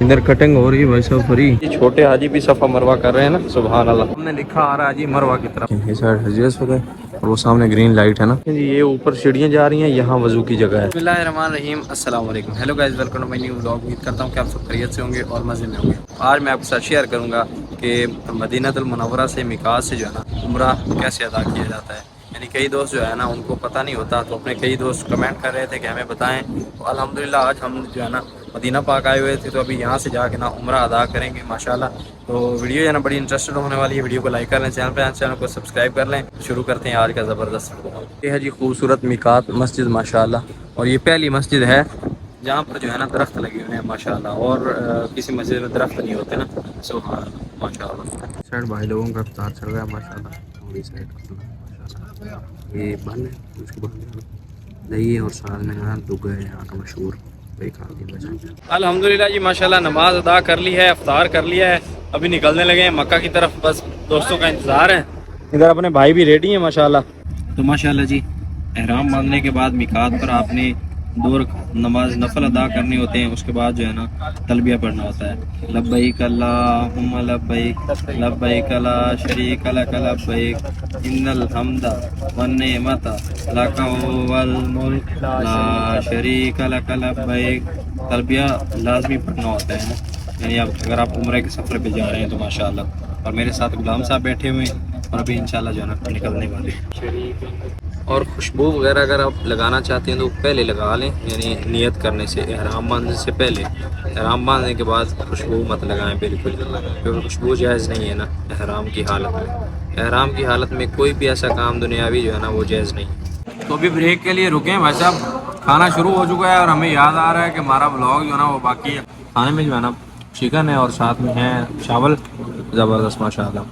इधर कटिंग हो रही है भाई साहब फ्री। ये छोटे हाजी भी सफ़ा मरवा कर रहे हैं ना, सुभान अल्लाह। हमने लिखा आ रहा है जी मरवा की तरफ, ये साइड हजरत हो गए और वो सामने ग्रीन लाइट है ना जी। ये ऊपर सीढ़ियाँ जा रही हैं, यहाँ वजू की जगह है। बिस्मिल्लाहिर्रहमानिर्रहीम, अस्सलाम वालेकुम, hello guys, welcome to my new vlog. उम्मीद करता हूँ कि आप सब खैरियत से होंगे और मज़े में होंगे। आज मैं आपके साथ शेयर करूँगा कि मदीनातुल मुनव्वरा से मिकात से जो है ना उम्रा कैसे अदा किया जाता है। यानी कई दोस्त जो है ना उनको पता नहीं होता, तो अपने कई दोस्त कमेंट कर रहे थे कि हमें बताएं। तो अल्हम्दुलिल्लाह आज हम जो है ना मदीना पाक आए हुए थे, तो अभी यहाँ से जाके ना उम्रा अदा करेंगे माशाल्लाह। तो वीडियो जो है ना बड़ी इंटरेस्टेड होने वाली है। वीडियो को लाइक कर लें, चैनल को सब्सक्राइब कर लें। शुरू करते हैं आज का ज़बरदस्त। ये है जी खूबसूरत मिकात मस्जिद माशाल्लाह, और ये पहली मस्जिद है जहाँ पर जो है ना दरख्त लगे हुए हैं माशाल्लाह। और किसी मस्जिद में दरख्त नहीं होते ना, सुभान अल्लाह माशाल्लाह। साइड भाई लोगों का इफ्तार चल रहा है माशाल्लाह, और इस साइड माशाल्लाह ये बन है, उसके बाद दही और साथ में ना दुग है यहाँ का मशहूर। अल्हम्दुलिल्लाह जी माशाल्लाह नमाज अदा कर ली है, इफ्तार कर लिया है, अभी निकलने लगे हैं मक्का की तरफ। बस दोस्तों का इंतज़ार है। इधर अपने भाई भी रेडी हैं माशाल्लाह। तो माशाल्लाह जी एहराम बांधने के बाद मिकात पर आपने दो नमाज नफल अदा करने होते हैं। उसके बाद जो है ना तलबिया पढ़ना होता है, लब्बैक अल्लाहुम्मा लब्बैक लब्बैक ला शरीक लक लब्बैक इन्नल हम्दा वन निअमता लक वल मुल्क ला शरीक लक लब्बैक। तलबिया लाजमी पढ़ना होता है ना, यानी आप अगर आप उम्र के सफ़र पे जा रहे हैं तो माशाल्लाह। और मेरे साथ गुलाम साहब बैठे हुए हैं और अभी इंशाल्लाह जो है ना निकलने वाले हैं। और खुशबू वगैरह अगर आप लगाना चाहते हैं तो पहले लगा लें, यानी नियत करने से, एहराम बांधने से पहले। एहराम बांधने के बाद खुशबू मत लगाएं बिल्कुल, क्योंकि खुशबू जायज़ नहीं है ना एहराम की हालत में। एहराम की हालत में कोई भी ऐसा काम दुनियावी जो है ना वो जायज़ नहीं है। तो अभी ब्रेक के लिए रुके हैं भाई साहब, खाना शुरू हो चुका है और हमें याद आ रहा है कि हमारा ब्लॉग जो है ना वो बाकी है। खाने में जो है ना चिकन है और साथ में है चावल, ज़बरदस्त माशाल्लाह।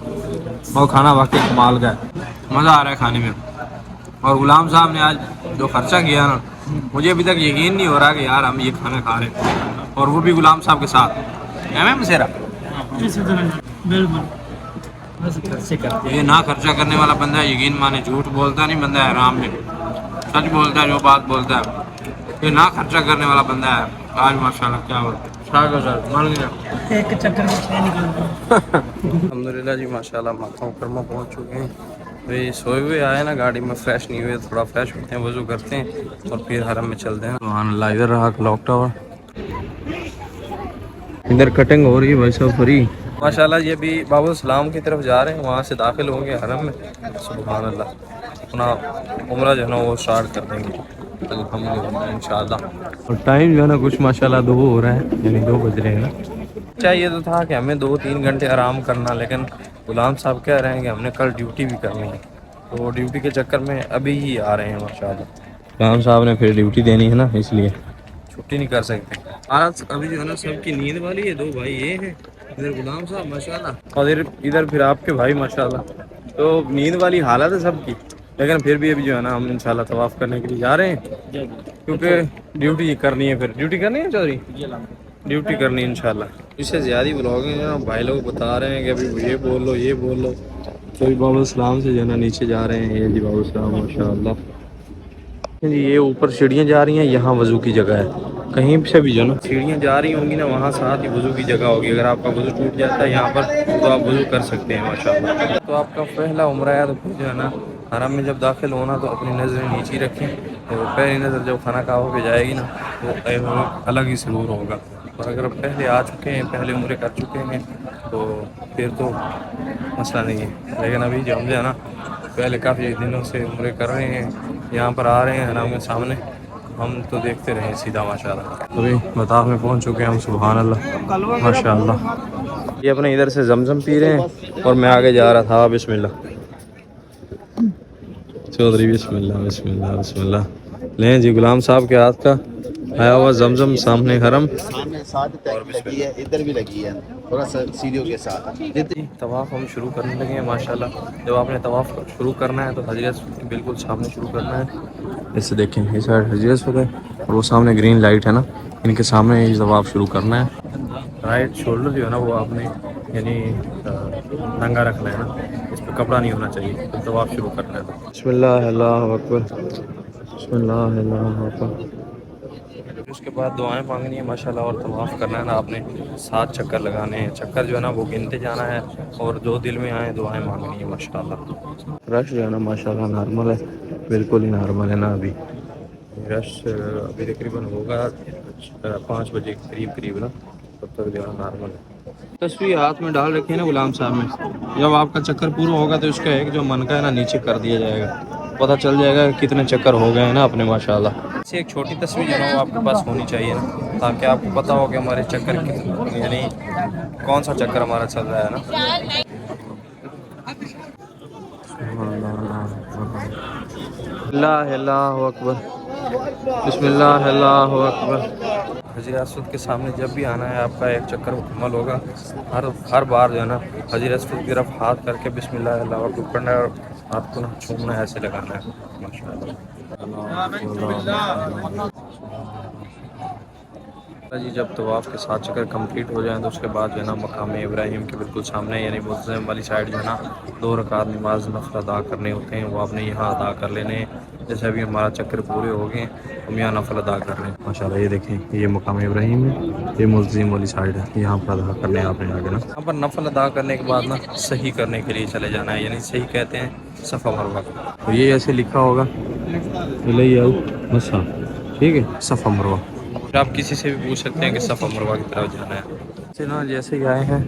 और खाना वाकई कमाल का है, मज़ा आ रहा है खाने में। और गुलाम साहब ने आज जो खर्चा किया ना, मुझे अभी तक यकीन नहीं हो रहा कि यार हम ये खाना खा रहे हैं, और वो भी गुलाम साहब के साथ। है मसेरा ये ना खर्चा करने वाला बंदा यकीन माने झूठ बोलता नहीं बंदा है, आराम में सच बोलता है, जो बात बोलता है। ये ना खर्चा करने वाला बंदा है आज माशाल्लाह। क्या एक चक्कर अल्हम्दुलिल्लाह जी माशाल्लाह मक्का मुकरमा पहुँच चुके हैं। भाई सोए हुए आए ना गाड़ी में, फ्रेश नहीं हुए, थोड़ा फ्रेश होते हैं, वज़ू करते हैं और फिर हरम में चलते हैं। सुभान अल्लाह। इधर रहा क्लॉक टावर, इधर कटिंग हो रही है भाई साहब फ्री माशाल्लाह। ये भी बाबुल सलाम की तरफ जा रहे हैं, वहाँ से दाखिल होंगे हरम में। सुभान अल्लाह, अपना उम्रा जो है ना वो स्टार्ट कर देंगे अल्हम्दुलिल्लाह इंशाअल्लाह। और टाइम जो है ना कुछ माशाल्लाह 2 हो रहा है, यानी 2 बज रहे हैं ना। चाहिए तो था कि हमें 2-3 घंटे आराम करना, लेकिन गुलाम साहब कह रहे हैं कि हमने कल ड्यूटी भी करनी है, तो ड्यूटी के चक्कर में अभी ही आ रहे हैं माशाल्लाह। गुलाम साहब ने फिर ड्यूटी देनी है ना, इसलिए छुट्टी नहीं कर सकते। आज अभी जो है ना सबकी नींद वाली है। 2 भाई ये हैं, इधर गुलाम साहब माशाल्लाह और इधर फिर आपके भाई माशाल्लाह। तो नींद वाली हालत है सबकी, लेकिन फिर भी अभी जो है ना हम इंशाल्लाह तवाफ़ करने के लिए जा रहे हैं, क्योंकि ड्यूटी करनी है। फिर ड्यूटी करनी है चौधरी, ड्यूटी करनी है इंशाल्लाह। इससे ज़्यादा ब्लॉगिंग है, भाई लोग बता रहे हैं कि अभी ये बोल लो ये बोल लो। तो बाबा सलाम से जो है ना नीचे जा रहे हैं। ये जी बाबा सलाम माशाल्लाह जी। ये ऊपर सीढ़ियाँ जा रही हैं, यहाँ वज़ू की जगह है। कहीं से भी जो ना सीढ़ियाँ जा रही होंगी ना, वहाँ साथ ही वज़ू की जगह होगी। अगर आपका वज़ू टूट जाता है यहाँ पर तो आप वज़ू कर सकते हैं माशाल्लाह। तो आपका पहला उम्रा है, तो फिर जो है ना हरम में जब दाखिल होना तो अपनी नज़रें नीचे रखें। तो पहली नज़र जब खाना काबा पे जाएगी ना तो अलग ही सुरूर होगा। और अगर आप पहले आ चुके हैं, पहले उम्रे कर चुके हैं, तो फिर तो मसला नहीं है। लेकिन अभी जो हम जो है ना पहले काफ़ी दिनों से उम्रे कर रहे हैं, यहाँ पर आ रहे हैं हरम के सामने, हम तो देखते रहे सीधा माशाल्लाह। अभी मताफ में पहुँच चुके हैं हम। सुभान अल्लाह माशाल्लाह। ये अपने इधर से जमजम पी रहे हैं और मैं आगे जा रहा था। बिस्मिल्लाह चौधरी, बिस्मिल्लाह बिस्मिल्लाह बिस्मिल्लाह। लें जी गुलाम साहब के हाथ का आया हुआ जमजम, सामने हरम, सामने साथ लगी है, इधर भी लगी है, थोड़ा सा सीढ़ियों के साथ। तवाफ़ हम शुरू करने लगे हैं माशाल्लाह। जब आपने तवाफ़ शुरू करना है तो हजरत बिल्कुल सामने शुरू करना है। इससे देखें इस साइड हजरत हो गए और वो सामने ग्रीन लाइट है ना, इनके सामने ही तवाफ़ शुरू करना है। राइट शोल्डर जो है ना वो आपने यानी नंगा रखना है ना, इस पर कपड़ा नहीं होना चाहिए। तो तवाफ़ शुरू करना है बिस्मिल्लाह अल्लाहु अकबर, बिस्मिल्लाह अल्लाहु अकबर। उसके उसके बाद दुआएं मांगनी है माशाल्लाह और तवाफ़ करना है ना आपने 7 चक्कर लगाने हैं। चक्कर जो है ना वो गिनते जाना है और जो दिल में आए दुआएं मांगनी है माशाल्लाह। रश जो है ना माशाल्लाह नॉर्मल है, बिल्कुल ही नॉर्मल है ना। अभी रश अभी तकरीबन होगा 5 बजे के करीब ना, तब तक जो है नॉर्मल है। तस्वीर हाथ में डाल रखी है ना गुलाम साहब में, जब आपका चक्कर पूरा होगा तो उसका एक जो मन का है ना नीचे कर दिया जाएगा, पता चल जाएगा कि कितने चक्कर हो गए हैं ना अपने माशाल्लाह। ऐसी एक छोटी तस्वीर जो है वो आपके पास होनी चाहिए ना, ताकि आपको पता हो कि हमारे चक्कर यानी कौन सा चक्कर हमारा चल रहा है ना। अल्लाहु अकबर, बिस्मिल्लाह अल्लाहु अकबर। हजर असवद के सामने जब भी आना है आपका एक चक्कर मुकम्मल होगा। हर बार जो है ना हजर असवद की तरफ हाथ करके बिस्मिल्लाह अल्लाहु अकबर पढ़ना है और आपको ना छूना है, ऐसे लगाना है माशाअल्लाह। जी जब तवाफ़ के 7 चक्कर कंप्लीट हो जाएं तो उसके बाद जो है ना मकाम इब्राहिम के बिल्कुल सामने यानी मुल्तज़िम वाली साइड जो है ना 2 रकात नमाज नफल अदा करने होते हैं, वो आपने यहाँ अदा कर लेने हैं। जैसे अभी हमारा चक्कर पूरे हो गए हम यहाँ नफल अदा कर रहे हैं माशाल्लाह। ये देखें ये मकाम इब्राहिम है, ये मुल्तज़िम वाली साइड है, यहाँ पर अदा करने आपने आगे ना। यहाँ पर नफल अदा करने के बाद ना सही करने के लिए चले जाना है, यानी सही कहते हैं सफ़ा मरवा। तो ये ऐसे लिखा होगा बस, हाँ ठीक है, सफ़ा मरवा। आप किसी से भी पूछ सकते हैं कि सफ़ा मरवा की तरफ जाना है। से ना जैसे ही आए हैं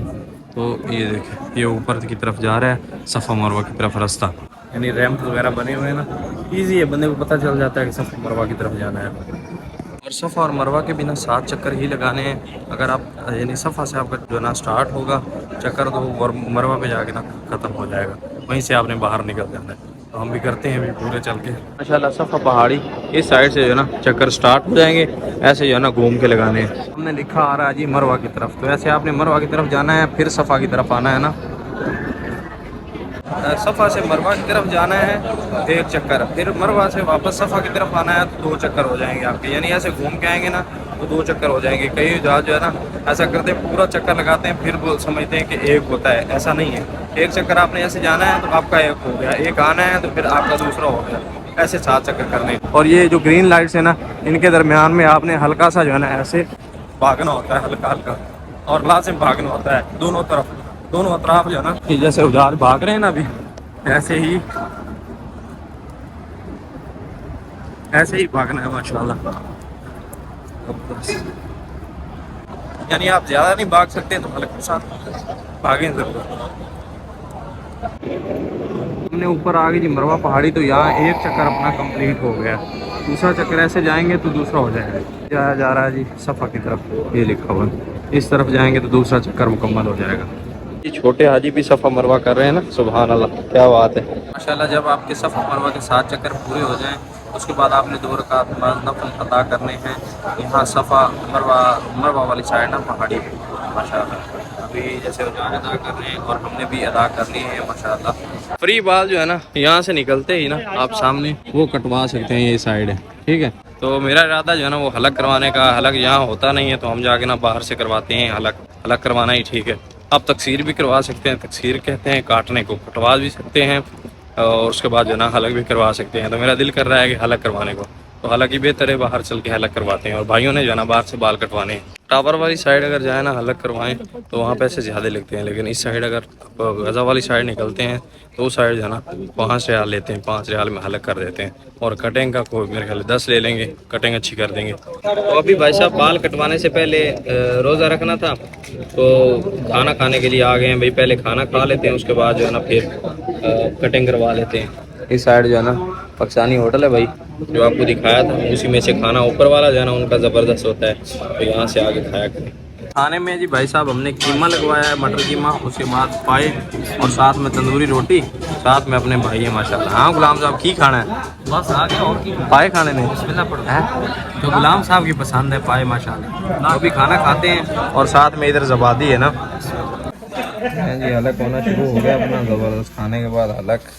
तो ये देखें ये ऊपर की तरफ जा रहा है सफ़ा मरवा की तरफ रास्ता, यानी रैंप वगैरह बने हुए हैं ना, ईजी है, बंदे को पता चल जाता है कि सफ़ा मरवा की तरफ जाना है। और सफ़ा और मरवा के बिना 7 चक्कर ही लगाने हैं। अगर आप यानी सफ़ा से आपका जो ना स्टार्ट होगा चक्कर तो और मरवा पे जाके ना ख़त्म हो जाएगा, वहीं से आपने बाहर निकल जाना है। तो हम भी करते हैं अभी पूरे चल के माशाल्लाह। सफ़ा पहाड़ी इस साइड से जो है ना चक्कर स्टार्ट हो जाएंगे, ऐसे जो है ना घूम के लगाने हैं। हमने लिखा आ रहा है जी मरवा की तरफ, तो ऐसे आपने मरवा की तरफ जाना है, फिर सफ़ा की तरफ आना है ना। सफ़ा से मरवा की तरफ जाना है 1 चक्कर, फिर मरवा से वापस सफ़ा की तरफ आना है तो 2 चक्कर हो जाएंगे आपके, यानी ऐसे घूम के आएंगे ना तो 2 चक्कर हो जाएंगे। कई जहाज जो है ना ऐसा करते हैं पूरा चक्कर लगाते हैं फिर वो समझते हैं कि 1 होता है, ऐसा नहीं है। 1 चक्कर आपने ऐसे जाना है तो आपका 1 हो गया, 1 आना है तो फिर आपका दूसरा हो गया, ऐसे 7 चक्कर करने। और ये जो ग्रीन लाइट्स है ना इनके दरमियान में आपने हल्का सा जो है ना ऐसे भागना होता है, हल्का हल्का, और लाजिम भागना होता है दोनों तरफ, दोनों अतराफ जो है ना, जैसे जहाज भाग रहे हैं ना अभी ऐसे ही भागना है माशाल्लाह। यानी आप ज़्यादा नहीं भाग सकते तो हल्के साथ भागें ज़रूर। हमने ऊपर आ गई जी मरवा पहाड़ी, तो यहाँ 1 चक्कर अपना कंप्लीट हो गया, दूसरा चक्कर ऐसे जाएंगे तो दूसरा हो जाएगा। जाया जा रहा है जी सफ़ा की तरफ, ये लिखा हुआ है, इस तरफ जाएंगे तो दूसरा चक्कर मुकम्मल हो जाएगा। ये छोटे हाजी भी सफ़ा मरवा कर रहे हैं ना, सुभान अल्लाह क्या बात है माशाल्लाह। जब आपके सफ़ा मरवा के 7 चक्कर पूरे हो जाएं उसके बाद आपने 2 रकात नफल अदा करने हैं। यहाँ सफ़ा मरवा वाली साइड ना पहाड़ी माशाल्लाह। अभी जैसे अदा कर रहे हैं और हमने भी अदा करनी है माशाल्लाह। फ्री बाल जो है ना यहाँ से निकलते ही ना आप सामने वो कटवा सकते हैं, ये साइड है ठीक है। तो मेरा इरादा जो है ना वो हलक करवाने का, हलक यहाँ होता नहीं है तो हम जाके ना बाहर से करवाते हैं, हलक करवाना ही ठीक है। आप तकसीर भी करवा सकते हैं, तकसीर कहते हैं काटने को, कटवा भी सकते हैं और उसके बाद जो है ना हलक भी करवा सकते हैं। तो मेरा दिल कर रहा है कि हलक करवाने को, तो हालांकि बेहतर है बाहर चल के हलक करवाते हैं। और भाइयों ने जो है ना बाहर से बाल कटवाने हैं। टावर वाली साइड अगर जाए ना हलक करवाएं तो वहाँ पैसे ज़्यादा लगते हैं, लेकिन इस साइड अगर गज़ा वाली साइड निकलते हैं तो उस साइड जो है ना 5 रियाल लेते हैं, 5 रियाल में हलक कर देते हैं। और कटिंग का कोई मेरे ख्याल 10 ले लेंगे, कटिंग अच्छी कर देंगे। तो अभी भाई साहब बाल कटवाने से पहले रोज़ा रखना था तो खाना खाने के लिए आ गए हैं भाई। पहले खाना खा लेते हैं उसके बाद जो है ना फिर कटिंग करवा लेते हैं। इस साइड जो है ना पाकिस्तानी होटल है भाई, जो आपको दिखाया था उसी में से खाना ऊपर वाला जो है ना उनका ज़बरदस्त होता है, तो यहाँ से आगे खाया करें। खाने में जी भाई साहब हमने कीमा लगवाया है, मटर कीमा, उसके बाद पाए और साथ में तंदूरी रोटी, साथ में अपने भाई है माशाल्लाह। हाँ गुलाम साहब की खाना है बस आ गया, और की पाए खाने में है तो गुलाम साहब की पसंद है पाए माशाल्लाह। अभी खाना खाते हैं और साथ में इधर ज़बादी है ना जी, हलक होना शुरू हो गया अपना ज़बरदस्त। खाने के बाद हलक